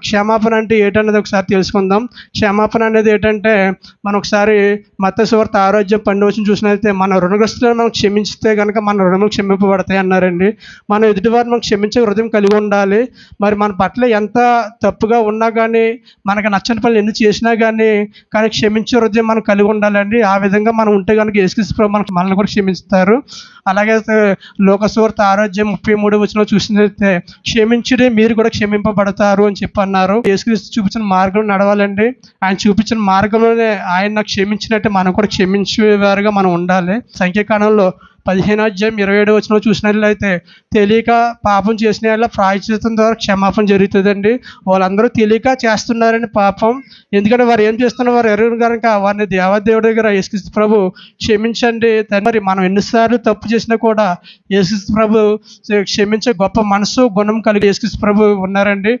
క్షమాపణ అంటే ఏంటనేది ఒకసారి తెలుసుకుందాం. క్షమాపణ అనేది ఏంటంటే, మనం ఒకసారి మత్తయి సువార్త 6:12 చూసినట్లయితే, మన రుణగ్రస్తులను మనం క్షమించితే కనుక మన రుణములు క్షమింపబడతాయి అన్నారండి. మనం ఎదుటివారిని మనం క్షమించే హృదయం కలిగి ఉండాలి. మరి మన పట్ల ఎంత తప్పుగా ఉన్నా కానీ, మనకు నచ్చని పనులు ఎన్ని చేసినా కానీ క్షమించే హృదయం మనం కలిగి ఉండాలండి. ఆ విధంగా మనం ఉంటే కనుక యేసుక్రీస్తు ప్రభు మనల్ని కూడా క్షమిస్తారు. అలాగే లూకా సువార్త 6:33 చూసినట్లయితే, క్షమించుడి మీరు కూడా క్షమింపబడతారు అని చెప్పి అన్నారు. యేసుక్రీస్తు చూపించిన మార్గం నడవాలండి. ఆయన చూపించిన మార్గంలోనే ఆయన క్షమించినట్టు మనం కూడా క్షమించేవారుగా మనం ఉండాలి. సంఖ్యాకాండంలో 15:27 చూసినట్లయితే, తెలియక పాపం చేసిన వాళ్ళ ప్రాయశ్చిత్తం ద్వారా క్షమాపణ జరుగుతుందండి. వాళ్ళందరూ తెలియక చేస్తున్నారని పాపం. ఎందుకంటే వారు ఏం చేస్తున్నారు, వారు ఎరుగరు కనుక వారిని దేవాదేవుడి దగ్గర యేసుక్రీస్తు ప్రభు క్షమించండి. మరి మనం ఎన్నిసార్లు తప్పు చేసినా కూడా యేసుక్రీస్తు ప్రభు క్షమించే గొప్ప మనసు గుణం కలిగి యేసుక్రీస్తు ప్రభు ఉన్నారండి.